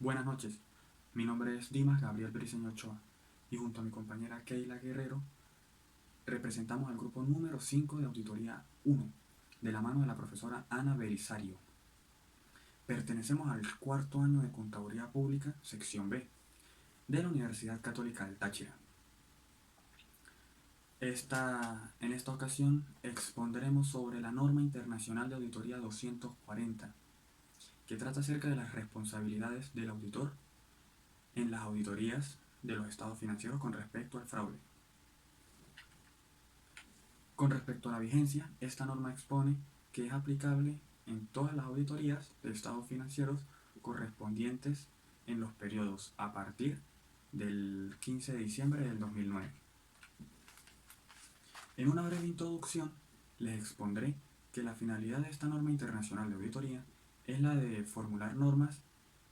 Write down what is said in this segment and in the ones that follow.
Buenas noches, mi nombre es Dimas Gabriel Briceño Ochoa y junto a mi compañera Keila Guerrero representamos al grupo número 5 de Auditoría 1 de la mano de la profesora Ana Belisario. Pertenecemos al cuarto año de Contaduría Pública, sección B, de la Universidad Católica del Táchira. En esta ocasión expondremos sobre la norma internacional de auditoría 240, que trata acerca de las responsabilidades del auditor en las auditorías de los estados financieros con respecto al fraude. Con respecto a la vigencia, esta norma expone que es aplicable en todas las auditorías de estados financieros correspondientes en los periodos a partir del 15 de diciembre del 2009. En una breve introducción, les expondré que la finalidad de esta norma internacional de auditoría es la de formular normas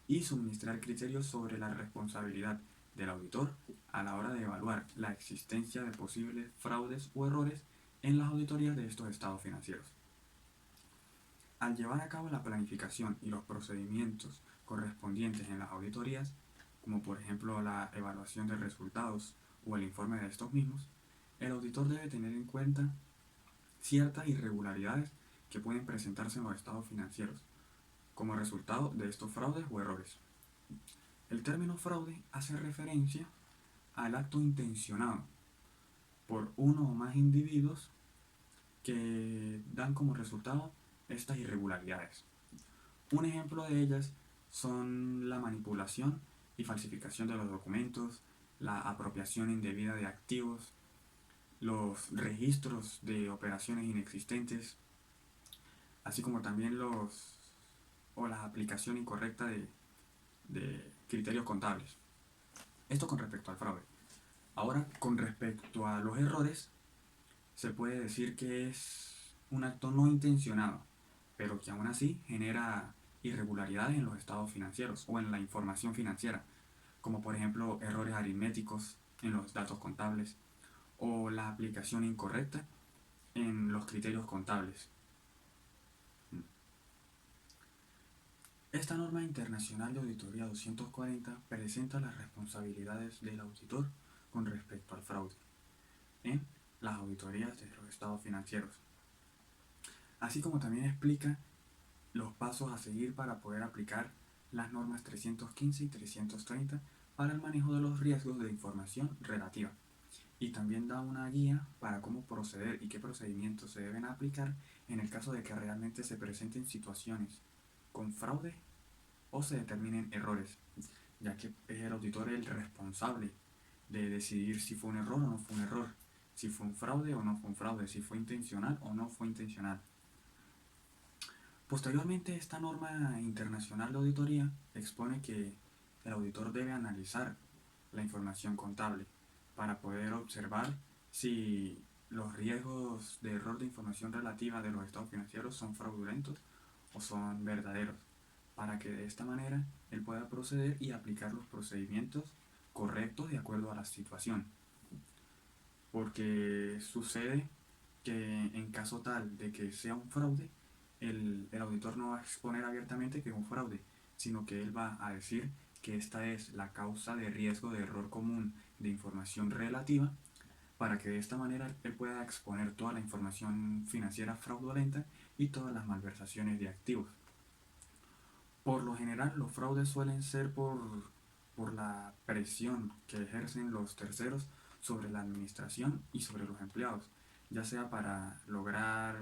y suministrar criterios sobre la responsabilidad del auditor a la hora de evaluar la existencia de posibles fraudes o errores en las auditorías de estos estados financieros. Al llevar a cabo la planificación y los procedimientos correspondientes en las auditorías, como por ejemplo la evaluación de resultados o el informe de estos mismos, el auditor debe tener en cuenta ciertas irregularidades que pueden presentarse en los estados financieros como resultado de estos fraudes o errores. El término fraude hace referencia al acto intencionado por uno o más individuos que dan como resultado estas irregularidades. Un ejemplo de ellas son la manipulación y falsificación de los documentos, la apropiación indebida de activos, los registros de operaciones inexistentes, así como también la aplicación incorrecta de criterios contables. Esto con respecto al fraude. Ahora, con respecto a los errores, se puede decir que es un acto no intencionado, pero que aún así genera irregularidades en los estados financieros o en la información financiera, como por ejemplo errores aritméticos en los datos contables o la aplicación incorrecta en los criterios contables. Esta norma internacional de auditoría 240 presenta las responsabilidades del auditor con respecto al fraude en las auditorías de los estados financieros, así como también explica los pasos a seguir para poder aplicar las normas 315 y 330 para el manejo de los riesgos de información relativa, y también da una guía para cómo proceder y qué procedimientos se deben aplicar en el caso de que realmente se presenten situaciones con fraude o se determinen errores, ya que es el auditor el responsable de decidir si fue un error o no fue un error, si fue un fraude o no fue un fraude, si fue intencional o no fue intencional. Posteriormente, esta norma internacional de auditoría expone que el auditor debe analizar la información contable para poder observar si los riesgos de error de información relativa de los estados financieros son fraudulentos o son verdaderos, para que de esta manera él pueda proceder y aplicar los procedimientos correctos de acuerdo a la situación. Porque sucede que en caso tal de que sea un fraude, el auditor no va a exponer abiertamente que es un fraude, sino que él va a decir que esta es la causa de riesgo de error común de información relativa, para que de esta manera él pueda exponer toda la información financiera fraudulenta y todas las malversaciones de activos. Por lo general, los fraudes suelen ser por la presión que ejercen los terceros sobre la administración y sobre los empleados, ya sea para lograr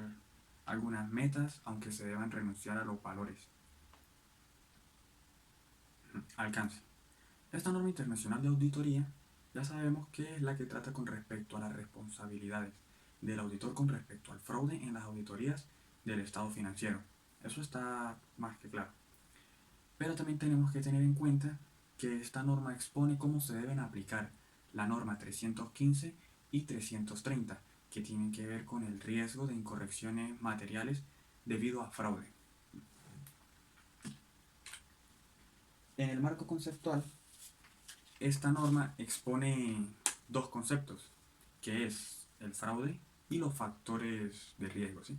algunas metas, aunque se deban renunciar a los valores. Alcance. Esta norma internacional de auditoría ya sabemos que es la que trata con respecto a las responsabilidades del auditor con respecto al fraude en las auditorías del estado financiero. Eso está más que claro. Pero también tenemos que tener en cuenta que esta norma expone cómo se deben aplicar la norma 315 y 330, que tienen que ver con el riesgo de incorrecciones materiales debido a fraude. En el marco conceptual, esta norma expone dos conceptos, que es el fraude y los factores de riesgo, ¿sí?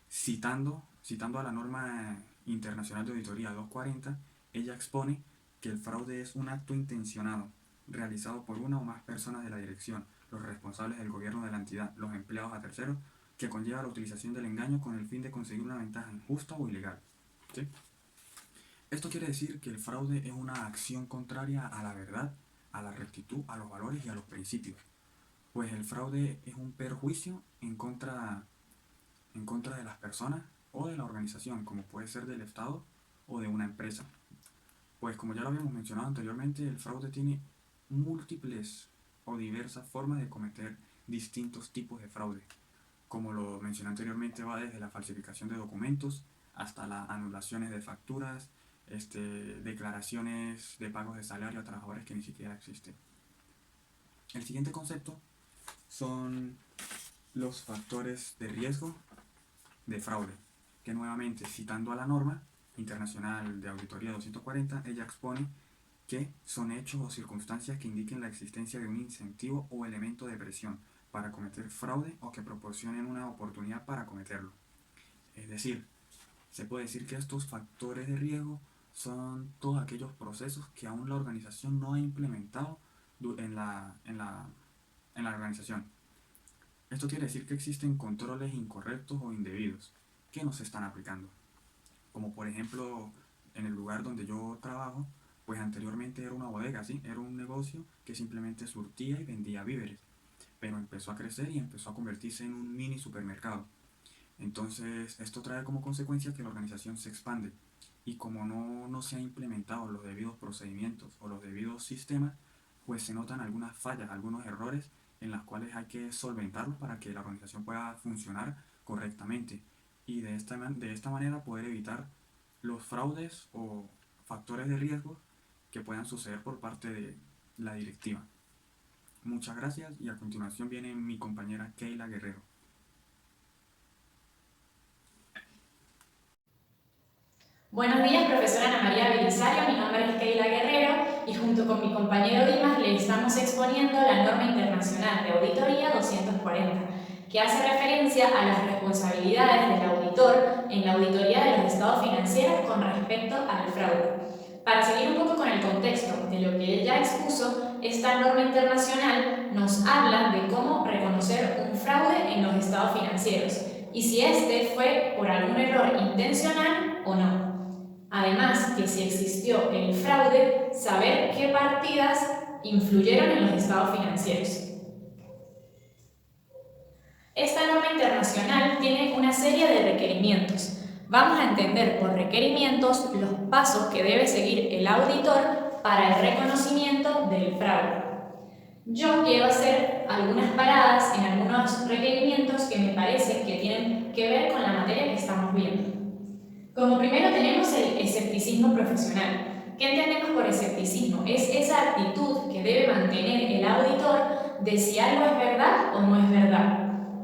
Citando a la norma internacional de auditoría 240, ella expone que el fraude es un acto intencionado, realizado por una o más personas de la dirección, los responsables del gobierno de la entidad, los empleados a terceros, que conlleva la utilización del engaño con el fin de conseguir una ventaja injusta o ilegal. ¿Sí? Esto quiere decir que el fraude es una acción contraria a la verdad, a la rectitud, a los valores y a los principios, pues el fraude es un perjuicio en contra de las personas o de la organización, como puede ser del Estado o de una empresa. Pues como ya lo habíamos mencionado anteriormente, el fraude tiene múltiples o diversas formas de cometer distintos tipos de fraude. Como lo mencioné anteriormente, va desde la falsificación de documentos hasta las anulaciones de facturas, declaraciones de pagos de salario a trabajadores que ni siquiera existen. El siguiente concepto son los factores de riesgo de fraude, que nuevamente, citando a la norma internacional de auditoría 240, ella expone que son hechos o circunstancias que indiquen la existencia de un incentivo o elemento de presión para cometer fraude o que proporcionen una oportunidad para cometerlo. Es decir, se puede decir que estos factores de riesgo son todos aquellos procesos que aún la organización no ha implementado en la organización. Esto quiere decir que existen controles incorrectos o indebidos que no se están aplicando. Como por ejemplo, en el lugar donde yo trabajo, pues anteriormente era una bodega, ¿sí? Era un negocio que simplemente surtía y vendía víveres, pero empezó a crecer y empezó a convertirse en un mini supermercado. Entonces, esto trae como consecuencia que la organización se expande y como no se han implementado los debidos procedimientos o los debidos sistemas, pues se notan algunas fallas, algunos errores en las cuales hay que solventarlos para que la organización pueda funcionar correctamente y de esta manera poder evitar los fraudes o factores de riesgo que puedan suceder por parte de la directiva. Muchas gracias y a continuación viene mi compañera Keila Guerrero. Buenos días, profesora Ana María Belisario. Mi nombre es Keila Guerrero y junto con mi compañero Dimas le estamos exponiendo la norma internacional de auditoría 240, que hace referencia a las responsabilidades del auditor en la auditoría de los estados financieros con respecto al fraude. Para seguir un poco con el contexto de lo que ella expuso, esta norma internacional nos habla de cómo reconocer un fraude en los estados financieros y si este fue por algún error intencional o no. Además, que si existió el fraude, saber qué partidas influyeron en los estados financieros. Esta norma internacional tiene una serie de requerimientos. Vamos a entender por requerimientos los pasos que debe seguir el auditor para el reconocimiento del fraude. Yo quiero hacer algunas paradas en algunos requerimientos que me parece que tienen que ver con la materia que estamos viendo. Como primero tenemos el escepticismo profesional. ¿Qué entendemos por escepticismo? Es esa actitud que debe mantener el auditor de si algo es verdad o no es verdad.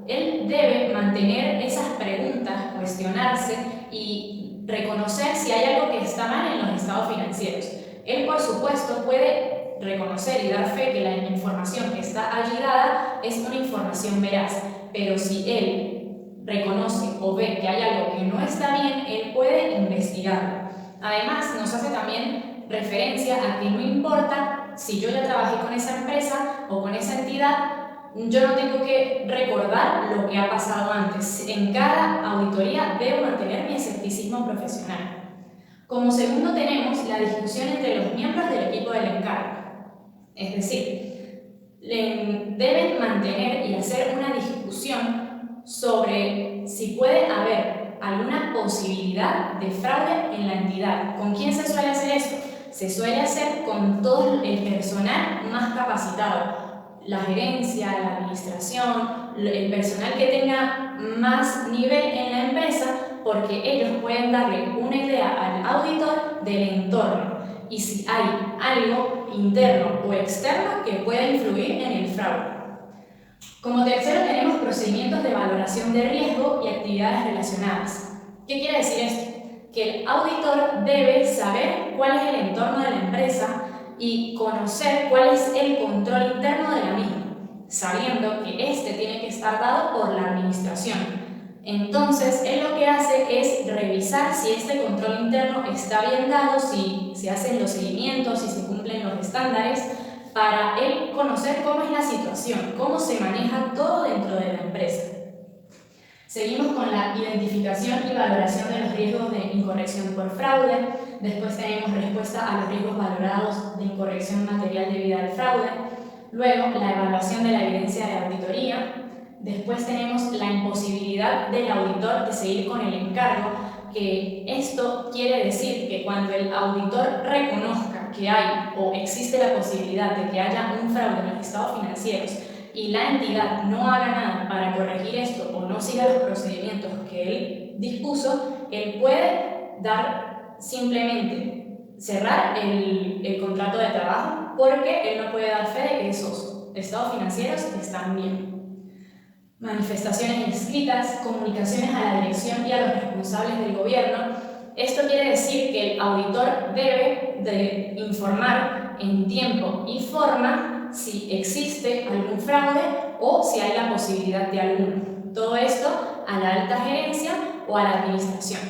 Él debe mantener esas preguntas, cuestionarse y reconocer si hay algo que está mal en los estados financieros. Él, por supuesto, puede reconocer y dar fe que la información que está allí dada es una información veraz, pero si él reconoce o ve que hay algo que no está bien, él puede investigarlo. Además, nos hace también referencia a que no importa si yo ya trabajé con esa empresa o con esa entidad, yo no tengo que recordar lo que ha pasado antes. En cada auditoría debo mantener mi escepticismo profesional. Como segundo tenemos la discusión entre los miembros del equipo del encargo. Es decir, deben mantener y hacer una discusión sobre si puede haber alguna posibilidad de fraude en la entidad. ¿Con quién se suele hacer esto? Se suele hacer con todo el personal más capacitado. La gerencia, la administración, el personal que tenga más nivel en la empresa, porque ellos pueden darle una idea al auditor del entorno y si hay algo interno o externo que pueda influir en el fraude. Como tercero tenemos procedimientos de valoración de riesgo y actividades relacionadas. ¿Qué quiere decir esto? Que el auditor debe saber cuál es el entorno de la empresa y conocer cuál es el control interno de la misma, sabiendo que este tiene que estar dado por la administración. Entonces, él lo que hace es revisar si este control interno está bien dado, si se hacen los seguimientos, si se cumplen los estándares, para él conocer cómo es la situación, cómo se maneja todo dentro de la empresa. Seguimos con la identificación y valoración de los riesgos de incorrección por fraude. Después tenemos respuesta a los riesgos valorados de incorrección material debida al fraude. Luego, la evaluación de la evidencia de auditoría. Después tenemos la imposibilidad del auditor de seguir con el encargo, que esto quiere decir que cuando el auditor reconozca que hay o existe la posibilidad de que haya un fraude en los estados financieros y la entidad no haga nada para corregir esto o no siga los procedimientos que él dispuso, él puede dar simplemente cerrar el contrato de trabajo porque él no puede dar fe de que esos estados financieros están bien. Manifestaciones escritas, comunicaciones a la dirección y a los responsables del gobierno. Esto quiere decir que el auditor debe de informar en tiempo y forma si existe algún fraude o si hay la posibilidad de alguno. Todo esto a la alta gerencia o a la administración.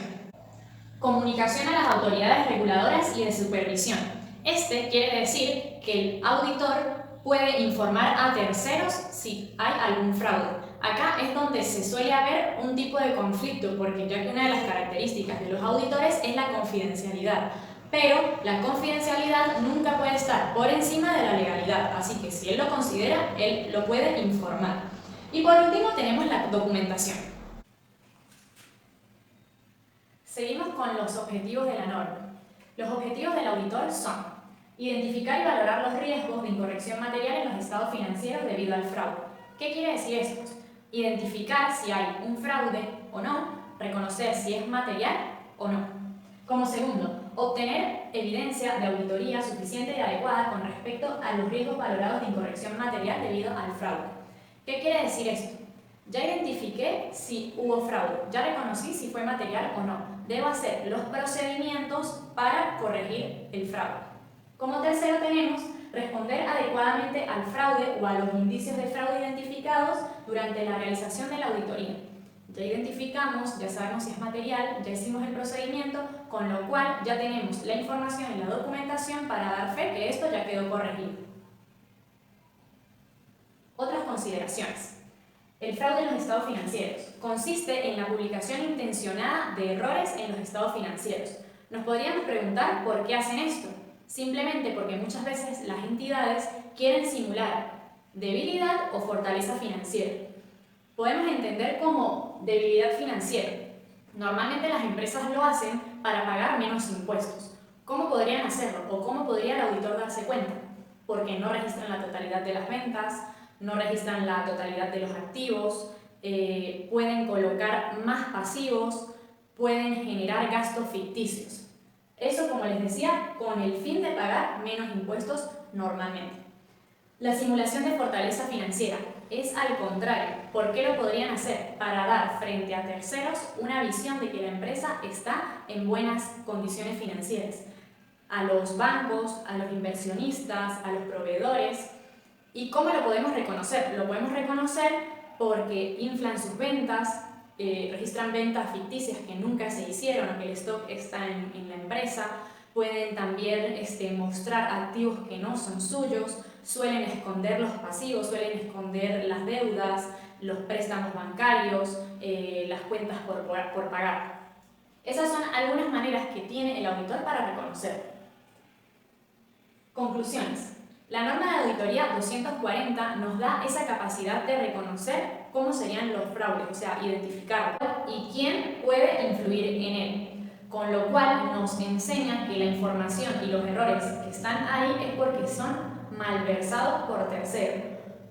Comunicación a las autoridades reguladoras y de supervisión. Este quiere decir que el auditor puede informar a terceros si hay algún fraude. Acá es donde se suele haber un tipo de conflicto, porque ya que una de las características de los auditores es la confidencialidad, pero la confidencialidad nunca puede estar por encima de la legalidad, así que si él lo considera, él lo puede informar. Y por último tenemos la documentación. Seguimos con los objetivos de la norma. Los objetivos del auditor son identificar y valorar los riesgos de incorrección material en los estados financieros debido al fraude. ¿Qué quiere decir esto? Identificar si hay un fraude o no, reconocer si es material o no. Como segundo, obtener evidencia de auditoría suficiente y adecuada con respecto a los riesgos valorados de incorrección material debido al fraude. ¿Qué quiere decir esto? Ya identifiqué si hubo fraude, ya reconocí si fue material o no. Debo hacer los procedimientos para corregir el fraude. Como tercero tenemos responder adecuadamente al fraude o a los indicios de fraude identificados durante la realización de la auditoría. Ya identificamos, ya sabemos si es material, ya hicimos el procedimiento, con lo cual ya tenemos la información y la documentación para dar fe que esto ya quedó corregido. Otras consideraciones. El fraude en los estados financieros consiste en la publicación intencionada de errores en los estados financieros. Nos podríamos preguntar por qué hacen esto. Simplemente porque muchas veces las entidades quieren simular debilidad o fortaleza financiera. Podemos entender como debilidad financiera. Normalmente las empresas lo hacen para pagar menos impuestos. ¿Cómo podrían hacerlo? ¿O cómo podría el auditor darse cuenta? Porque no registran la totalidad de las ventas, no registran la totalidad de los activos, pueden colocar más pasivos, pueden generar gastos ficticios. Eso, como les decía, con el fin de pagar menos impuestos normalmente. La simulación de fortaleza financiera es al contrario. ¿Por qué lo podrían hacer? Para dar frente a terceros una visión de que la empresa está en buenas condiciones financieras. A los bancos, a los inversionistas, a los proveedores. ¿Y cómo lo podemos reconocer? Lo podemos reconocer porque inflan sus ventas, registran ventas ficticias que nunca se hicieron o que el stock está en la empresa, pueden también mostrar activos que no son suyos, suelen esconder los pasivos, suelen esconder las deudas, los préstamos bancarios, las cuentas por pagar. Esas son algunas maneras que tiene el auditor para reconocer. Conclusiones. La norma de auditoría 240 nos da esa capacidad de reconocer cómo serían los fraudes, o sea, identificarlo y quién puede influir en él, con lo cual nos enseña que la información y los errores que están ahí es porque son malversados por terceros.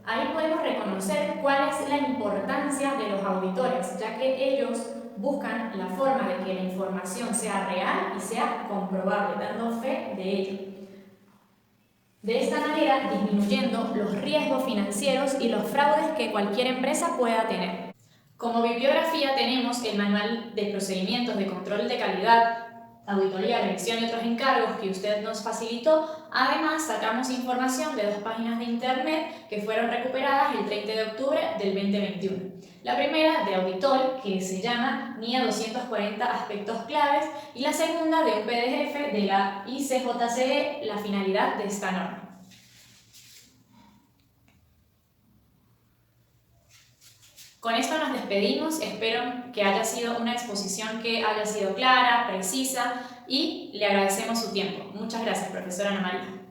Ahí podemos reconocer cuál es la importancia de los auditores, ya que ellos buscan la forma de que la información sea real y sea comprobable, dando fe de ello. De esta manera, disminuyendo los riesgos financieros y los fraudes que cualquier empresa pueda tener. Como bibliografía tenemos el Manual de Procedimientos de Control de Calidad, Auditoría, Revisión y otros encargos que usted nos facilitó. Además, sacamos información de 2 páginas de internet que fueron recuperadas el 30 de octubre del 2021. La primera de Auditor, que se llama NIA 240 aspectos claves, y la segunda de un PDF de la ICJCE, la finalidad de esta norma. Con esto nos despedimos, espero que haya sido una exposición que haya sido clara, precisa y le agradecemos su tiempo. Muchas gracias, profesora Ana María.